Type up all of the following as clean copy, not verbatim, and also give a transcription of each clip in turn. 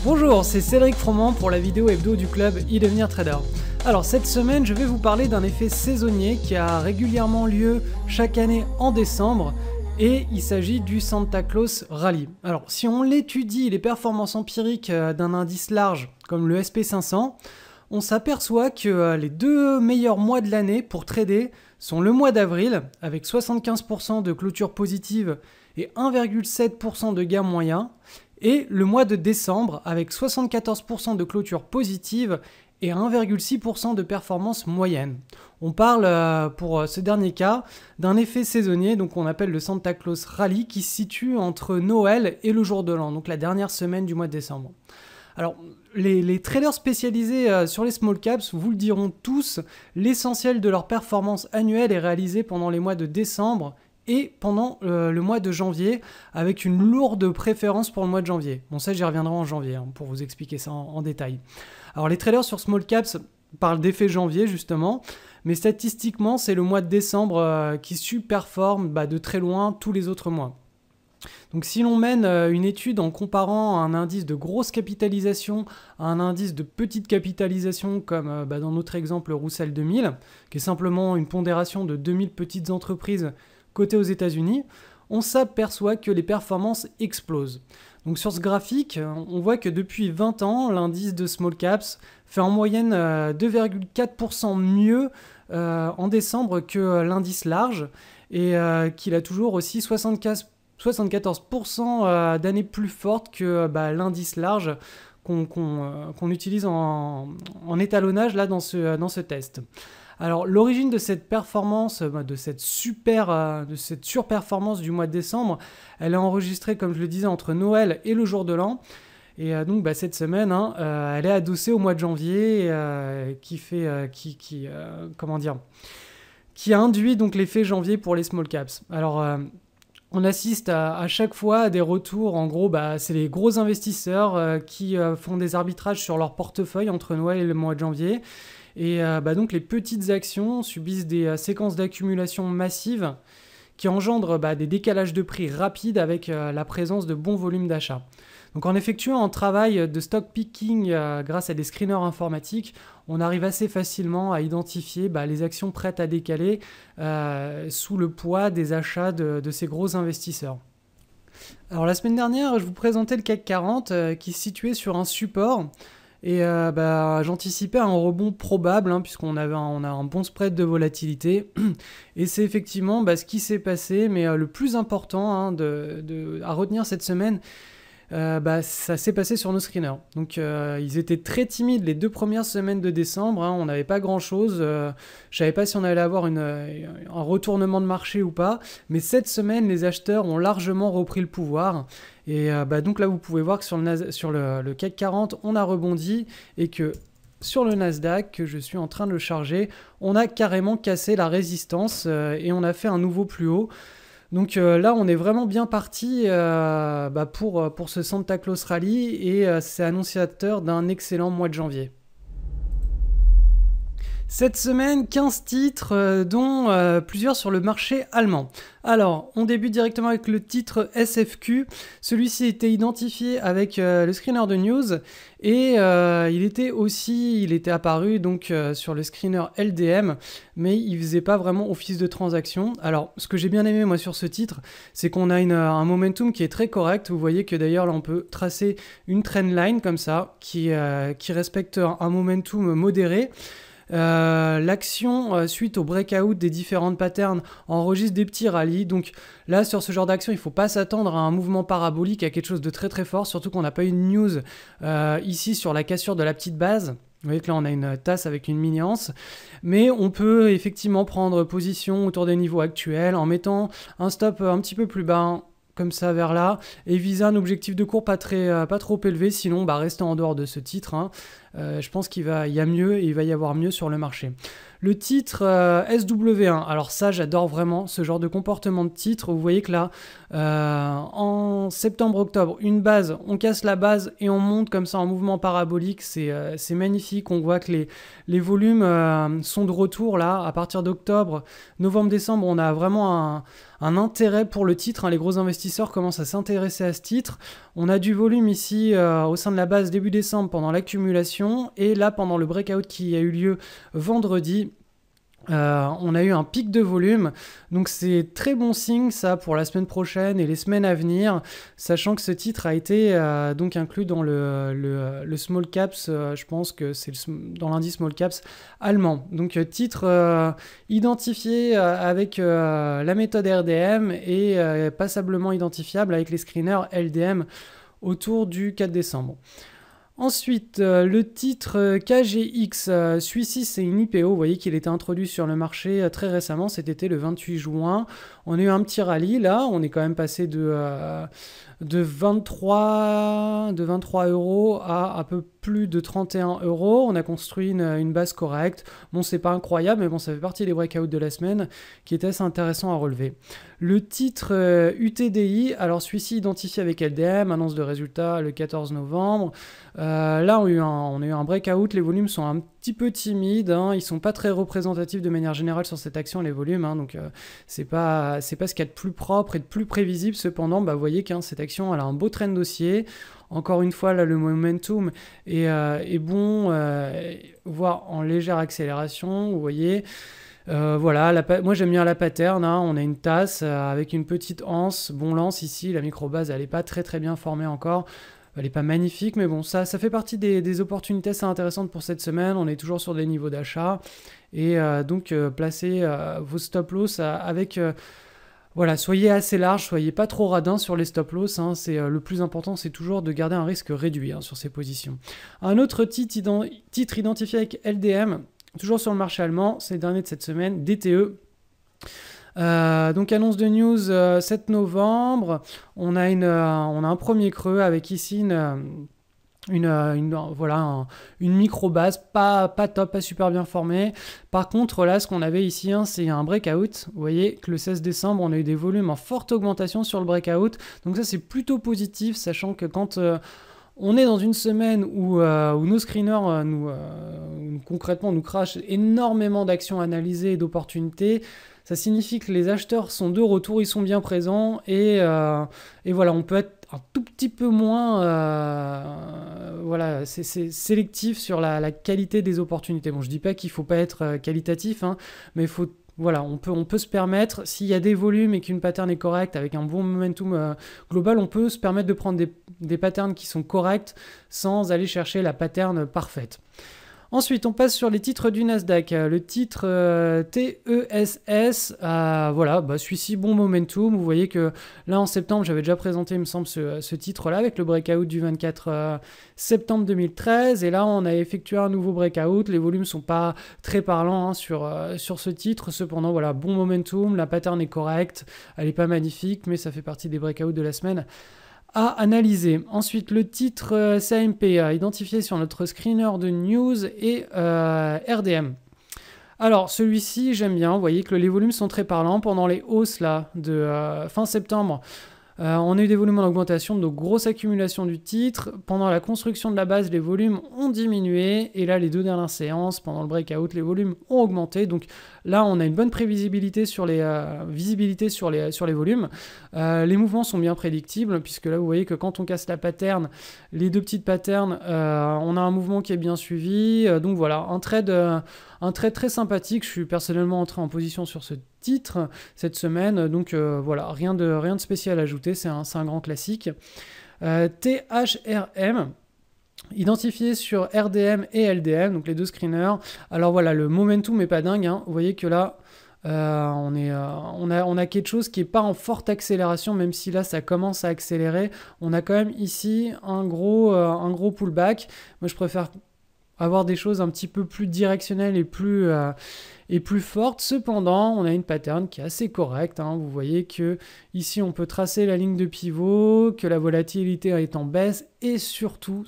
Bonjour, c'est Cédric Froment pour la vidéo hebdo du club e-devenir trader. Alors cette semaine, je vais vous parler d'un effet saisonnier qui a régulièrement lieu chaque année en décembre et il s'agit du Santa Claus Rally. Alors si on l'étudie les performances empiriques d'un indice large comme le SP500, on s'aperçoit que les deux meilleurs mois de l'année pour trader sont le mois d'avril avec 75% de clôture positive et 1,7% de gain moyen, et le mois de décembre avec 74% de clôture positive et 1,6% de performance moyenne. On parle pour ce dernier cas d'un effet saisonnier, donc on appelle le Santa Claus Rally, qui se situe entre Noël et le jour de l'an, donc la dernière semaine du mois de décembre. Alors, les traders spécialisés sur les small caps vous le diront tous, l'essentiel de leur performance annuelle est réalisé pendant les mois de décembre et pendant le mois de janvier, avec une lourde préférence pour le mois de janvier. Bon, ça, j'y reviendrai en janvier, pour vous expliquer ça en détail. Alors, les traders sur small caps parlent d'effet janvier, justement, mais statistiquement, c'est le mois de décembre qui surperforme de très loin tous les autres mois. Donc si l'on mène une étude en comparant un indice de grosse capitalisation à un indice de petite capitalisation comme dans notre exemple le Russell 2000, qui est simplement une pondération de 2000 petites entreprises cotées aux États-Unis, on s'aperçoit que les performances explosent. Donc sur ce graphique, on voit que depuis 20 ans, l'indice de small caps fait en moyenne 2,4% mieux en décembre que l'indice large et qu'il a toujours aussi 74% d'années plus fortes que l'indice large qu'on utilise en étalonnage là, dans ce test. Alors l'origine de cette performance, de cette surperformance du mois de décembre, elle est enregistrée, comme je le disais, entre Noël et le jour de l'an. Et donc cette semaine, elle est adossée au mois de janvier, qui a induit donc l'effet janvier pour les small caps. Alors on assiste à chaque fois à des retours, en gros, c'est les gros investisseurs qui font des arbitrages sur leur portefeuille entre Noël et le mois de janvier. Et donc les petites actions subissent des séquences d'accumulation massives qui engendrent des décalages de prix rapides avec la présence de bons volumes d'achat. Donc en effectuant un travail de stock picking grâce à des screeners informatiques, on arrive assez facilement à identifier les actions prêtes à décaler sous le poids des achats de ces gros investisseurs. Alors la semaine dernière, je vous présentais le CAC 40 qui se situait sur un support. Et j'anticipais un rebond probable puisqu'on a un bon spread de volatilité et c'est effectivement ce qui s'est passé, mais le plus important à retenir cette semaine, ça s'est passé sur nos screeners. Donc ils étaient très timides les 2 premières semaines de décembre, on n'avait pas grand chose, je savais pas si on allait avoir un retournement de marché ou pas, mais cette semaine les acheteurs ont largement repris le pouvoir. Et donc là vous pouvez voir que sur le CAC 40 on a rebondi et que sur le Nasdaq, que je suis en train de le charger, on a carrément cassé la résistance et on a fait un nouveau plus haut. Donc là on est vraiment bien parti pour ce Santa Claus Rally et c'est annonciateur d'un excellent mois de janvier. Cette semaine, 15 titres, dont plusieurs sur le marché allemand. Alors, on débute directement avec le titre SFQ. Celui-ci a été identifié avec le screener de news et il était apparu donc sur le screener LDM, mais il faisait pas vraiment office de transaction. Alors, ce que j'ai bien aimé moi sur ce titre, c'est qu'on a un momentum qui est très correct. Vous voyez que d'ailleurs là on peut tracer une trendline comme ça qui respecte un momentum modéré. L'action suite au breakout des différentes patterns enregistre des petits rallyes, donc là sur ce genre d'action il ne faut pas s'attendre à un mouvement parabolique, à quelque chose de très très fort, surtout qu'on n'a pas eu de news ici sur la cassure de la petite base. Vous voyez que là on a une tasse avec une mini-anse, mais on peut effectivement prendre position autour des niveaux actuels en mettant un stop un petit peu plus bas comme ça vers là, et viser un objectif de cours pas trop élevé, sinon restez en dehors de ce titre. je pense qu'il y a mieux et il va y avoir mieux sur le marché. Le titre SW1, alors ça j'adore vraiment ce genre de comportement de titre. Vous voyez que là, en septembre-octobre, une base, on casse la base et on monte comme ça en mouvement parabolique, c'est magnifique. On voit que les volumes sont de retour là, à partir d'octobre, novembre-décembre, on a vraiment un intérêt pour le titre, hein. Les gros investisseurs commencent à s'intéresser à ce titre. On a du volume ici au sein de la base début décembre pendant l'accumulation, et là pendant le breakout qui a eu lieu vendredi, on a eu un pic de volume, donc c'est très bon signe ça pour la semaine prochaine et les semaines à venir, sachant que ce titre a été donc inclus dans le small caps, je pense que c'est dans l'indice small caps allemand. Donc titre identifié avec la méthode RDM et passablement identifiable avec les screeners LDM autour du 4 décembre. Ensuite, le titre KGX, celui-ci c'est une IPO, vous voyez qu'il était introduit sur le marché très récemment, cet été le 28 juin. On a eu un petit rallye là, on est quand même passé de 23 euros à peu plus de 31 euros. On a construit une base correcte. Bon, c'est pas incroyable, mais bon, ça fait partie des breakouts de la semaine qui est assez intéressant à relever. Le titre UTDI, alors celui-ci identifié avec LDM, annonce de résultats le 14 novembre. Là, on a eu un breakout, les volumes sont un petit peu timides, hein. Ils sont pas très représentatifs de manière générale sur cette action, les volumes, hein. Donc c'est pas ce qu'il y a de plus propre et de plus prévisible. Cependant, vous voyez que cette action, elle a un beau trend haussier. Encore une fois, là, le momentum est bon, voire en légère accélération, vous voyez. Voilà, moi j'aime bien la pattern, hein. On a une tasse avec une petite anse, bon l'anse ici, la microbase elle n'est pas très bien formée encore, elle n'est pas magnifique, mais bon ça fait partie des opportunités assez intéressantes pour cette semaine. On est toujours sur des niveaux d'achat et donc placez vos stop loss avec... voilà, soyez assez large, soyez pas trop radin sur les stop loss, hein. C'est le plus important, c'est toujours de garder un risque réduit, hein, sur ces positions. Un autre titre identifié avec LDM, toujours sur le marché allemand, c'est le dernier de cette semaine, DTE. Donc annonce de news 7 novembre, on a un premier creux avec ici une micro-base, pas top, pas super bien formée. Par contre, là, ce qu'on avait ici, hein, c'est un breakout. Vous voyez que le 16 décembre, on a eu des volumes en forte augmentation sur le breakout. Donc ça, c'est plutôt positif, sachant que quand... on est dans une semaine où nos screeners concrètement nous crachent énormément d'actions analysées et d'opportunités. Ça signifie que les acheteurs sont de retour, ils sont bien présents et voilà, on peut être un tout petit peu moins voilà, c'est sélectif sur la qualité des opportunités. Bon, je dis pas qu'il faut pas être qualitatif, hein, mais il faut... Voilà, on peut se permettre, s'il y a des volumes et qu'une pattern est correcte, avec un bon momentum global, on peut se permettre de prendre des patterns qui sont corrects sans aller chercher la pattern parfaite. Ensuite, on passe sur les titres du Nasdaq. Le titre TESS, voilà, celui-ci, bon momentum. Vous voyez que là, en septembre, j'avais déjà présenté, il me semble, ce titre-là avec le breakout du 24 septembre 2013. Et là, on a effectué un nouveau breakout. Les volumes ne sont pas très parlants, hein, sur ce titre. Cependant, voilà, bon momentum. La pattern est correcte. Elle n'est pas magnifique, mais ça fait partie des breakouts de la semaine à analyser. Ensuite, le titre CAMP identifié sur notre screener de news et RDM. Alors, celui-ci, j'aime bien. Vous voyez que les volumes sont très parlants. Pendant les hausses là, de fin septembre, on a eu des volumes en augmentation, de grosse accumulation du titre. Pendant la construction de la base, les volumes ont diminué. Et là, les deux dernières séances, pendant le breakout, les volumes ont augmenté. Donc là, on a une bonne prévisibilité sur visibilité sur les volumes. Les mouvements sont bien prédictibles, puisque là, vous voyez que quand on casse la pattern, les deux petites patterns, on a un mouvement qui est bien suivi. Donc voilà, un trade très sympathique. Je suis personnellement entré en position sur ce titre cette semaine, donc voilà, rien de spécial à ajouter, c'est un grand classique. THRM identifié sur RDM et LDM, donc les deux screeners. Alors voilà, le momentum est pas dingue, hein. Vous voyez que là on a quelque chose qui est pas en forte accélération, même si là ça commence à accélérer. On a quand même ici un gros pullback. Moi je préfère avoir des choses un petit peu plus directionnelles et plus fortes. Cependant, on a une pattern qui est assez correcte, hein. Vous voyez que ici, on peut tracer la ligne de pivot, que la volatilité est en baisse et surtout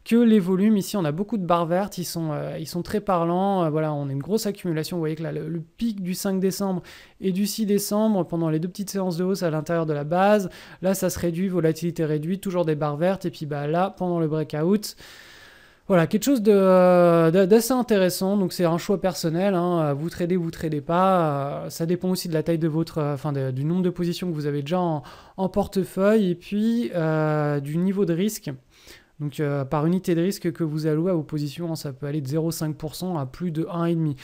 que les volumes, ici, on a beaucoup de barres vertes, ils sont très parlants. Voilà, on a une grosse accumulation. Vous voyez que là, le pic du 5 décembre et du 6 décembre, pendant les deux petites séances de hausse à l'intérieur de la base, là, ça se réduit, volatilité réduite, toujours des barres vertes. Et puis là, pendant le breakout, voilà, quelque chose d'assez intéressant. Donc c'est un choix personnel, hein. Vous tradez pas. Ça dépend aussi de la taille de du nombre de positions que vous avez déjà en portefeuille et puis du niveau de risque. Donc par unité de risque que vous allouez à vos positions, hein, ça peut aller de 0,5% à plus de 1,5%.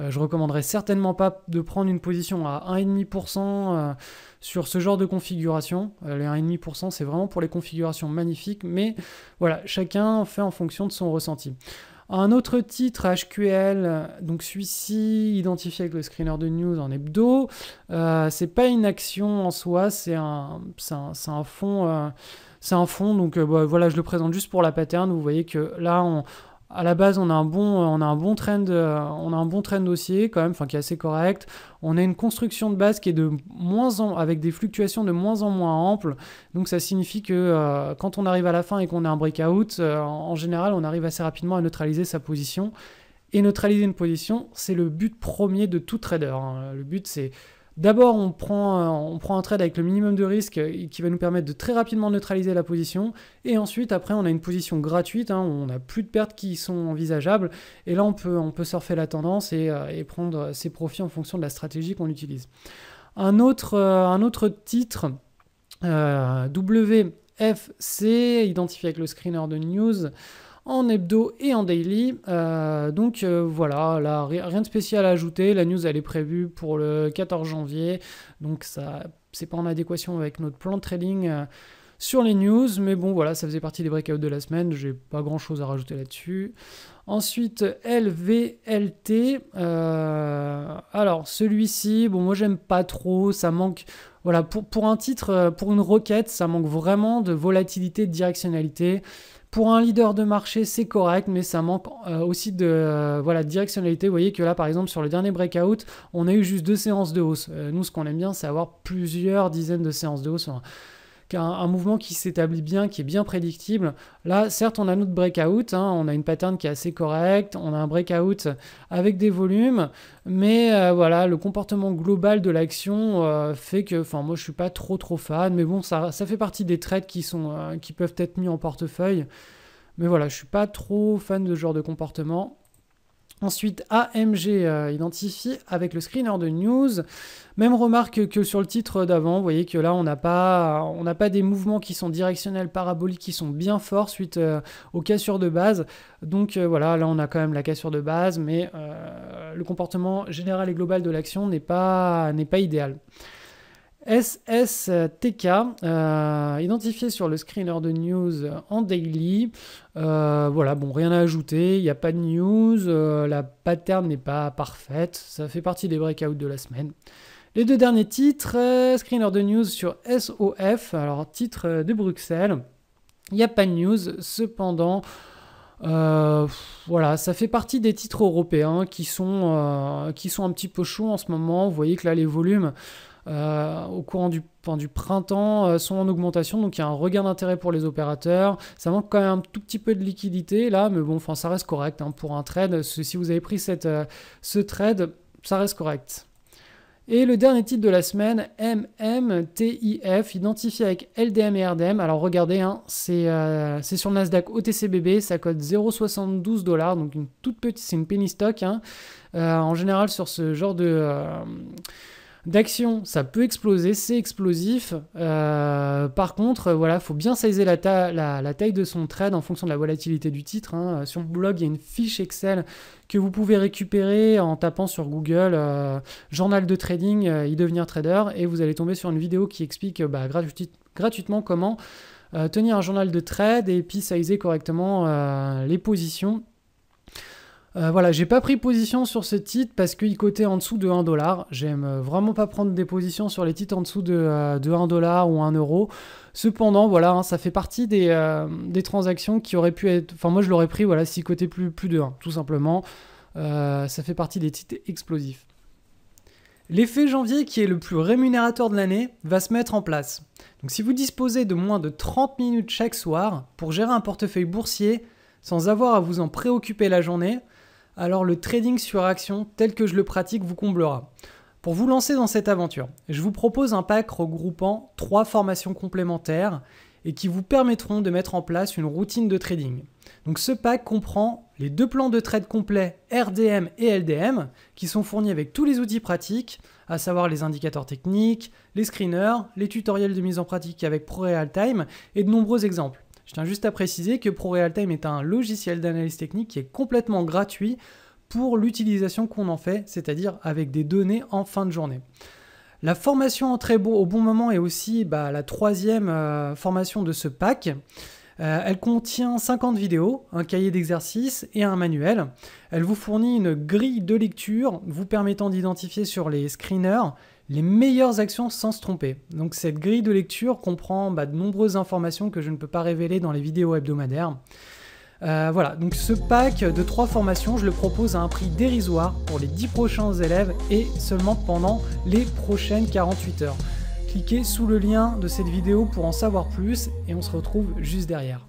Je recommanderais certainement pas de prendre une position à 1,5% sur ce genre de configuration. Les 1,5%, c'est vraiment pour les configurations magnifiques, mais voilà, chacun fait en fonction de son ressenti. Un autre titre HQL, donc celui-ci identifié avec le screener de news en hebdo, c'est pas une action en soi, c'est un fonds. C'est un fond, donc voilà, je le présente juste pour la pattern. Vous voyez que là, à la base, on a un bon trend haussier quand même, qui est assez correct. On a une construction de base qui est avec des fluctuations de moins en moins amples. Donc ça signifie que quand on arrive à la fin et qu'on a un breakout, en général, on arrive assez rapidement à neutraliser sa position. Et neutraliser une position, c'est le but premier de tout trader, hein. Le but, c'est d'abord, on prend un trade avec le minimum de risque qui va nous permettre de très rapidement neutraliser la position. Et ensuite, après, on a une position gratuite, hein, où on n'a plus de pertes qui sont envisageables. Et là, on peut surfer la tendance et prendre ses profits en fonction de la stratégie qu'on utilise. Un autre titre, WFC, identifié avec le screener de news, en hebdo et en daily. Voilà, là, rien de spécial à ajouter. La news, elle est prévue pour le 14 janvier. Donc, ça, c'est pas en adéquation avec notre plan de trading sur les news. Mais bon, voilà, ça faisait partie des breakouts de la semaine. J'ai pas grand-chose à rajouter là-dessus. Ensuite, LVLT. Alors, celui-ci, bon, moi, j'aime pas trop. Ça manque... Voilà, pour un titre, pour une requête, ça manque vraiment de volatilité, de directionnalité. Pour un leader de marché, c'est correct, mais ça manque aussi de directionnalité. Vous voyez que là, par exemple, sur le dernier breakout, on a eu juste 2 séances de hausse. Nous, ce qu'on aime bien, c'est avoir plusieurs dizaines de séances de hausse. Un mouvement qui s'établit bien, qui est bien prédictible. Là, certes, on a notre breakout, hein, on a une pattern qui est assez correcte, on a un breakout avec des volumes, mais voilà, le comportement global de l'action fait que, moi, je suis pas trop fan, mais bon, ça fait partie des trades qui peuvent être mis en portefeuille. Mais voilà, je suis pas trop fan de ce genre de comportement. Ensuite, AMG identifié avec le screener de news. Même remarque que sur le titre d'avant, vous voyez que là, on n'a pas des mouvements qui sont directionnels paraboliques, qui sont bien forts suite aux cassures de base. Donc voilà, là, on a quand même la cassure de base, mais le comportement général et global de l'action n'est pas idéal. SSTK, identifié sur le screener de news en daily. Voilà, bon, rien à ajouter, il n'y a pas de news, la pattern n'est pas parfaite, ça fait partie des breakouts de la semaine. Les 2 derniers titres, screener de news sur SOF, alors titre de Bruxelles, il n'y a pas de news, cependant... voilà, ça fait partie des titres européens qui sont un petit peu chauds en ce moment. Vous voyez que là, les volumes... au courant du printemps sont en augmentation, donc il y a un regain d'intérêt pour les opérateurs. Ça manque quand même un tout petit peu de liquidité là, mais bon, ça reste correct, hein, pour un trade. Si vous avez pris ce trade, ça reste correct. Et le dernier titre de la semaine, MMTIF, identifié avec LDM et RDM. Alors regardez, hein, c'est sur le Nasdaq OTCBB, ça cote 0,72 $, donc une toute petite, c'est une penny stock, hein. En général, sur ce genre d'action, ça peut exploser, c'est explosif. Par contre, voilà, faut bien sizer la taille de son trade en fonction de la volatilité du titre, hein. Sur le blog, il y a une fiche Excel que vous pouvez récupérer en tapant sur Google journal de trading, e-devenir trader, et vous allez tomber sur une vidéo qui explique gratuitement comment tenir un journal de trade et puis sizer correctement les positions. Voilà, j'ai pas pris position sur ce titre parce qu'il cotait en dessous de 1$. J'aime vraiment pas prendre des positions sur les titres en dessous de 1$ ou 1€. Cependant, voilà, hein, ça fait partie des transactions qui auraient pu être... Enfin, moi, je l'aurais pris, voilà, s'il cotait plus de 1, tout simplement. Ça fait partie des titres explosifs. L'effet janvier, qui est le plus rémunérateur de l'année, va se mettre en place. Donc si vous disposez de moins de 30 minutes chaque soir pour gérer un portefeuille boursier sans avoir à vous en préoccuper la journée, alors le trading sur action tel que je le pratique vous comblera. Pour vous lancer dans cette aventure, je vous propose un pack regroupant 3 formations complémentaires et qui vous permettront de mettre en place une routine de trading. Donc ce pack comprend les 2 plans de trade complets RDM et LDM qui sont fournis avec tous les outils pratiques, à savoir les indicateurs techniques, les screeners, les tutoriels de mise en pratique avec ProRealTime et de nombreux exemples. Je tiens juste à préciser que ProRealTime est un logiciel d'analyse technique qui est complètement gratuit pour l'utilisation qu'on en fait, c'est-à-dire avec des données en fin de journée. La formation entrée au bon moment est aussi la 3e formation de ce pack. Elle contient 50 vidéos, un cahier d'exercices et un manuel. Elle vous fournit une grille de lecture vous permettant d'identifier sur les screeners les meilleures actions sans se tromper. Donc cette grille de lecture comprend de nombreuses informations que je ne peux pas révéler dans les vidéos hebdomadaires. Voilà, donc ce pack de 3 formations, je le propose à un prix dérisoire pour les 10 prochains élèves et seulement pendant les prochaines 48 heures. Cliquez sous le lien de cette vidéo pour en savoir plus et on se retrouve juste derrière.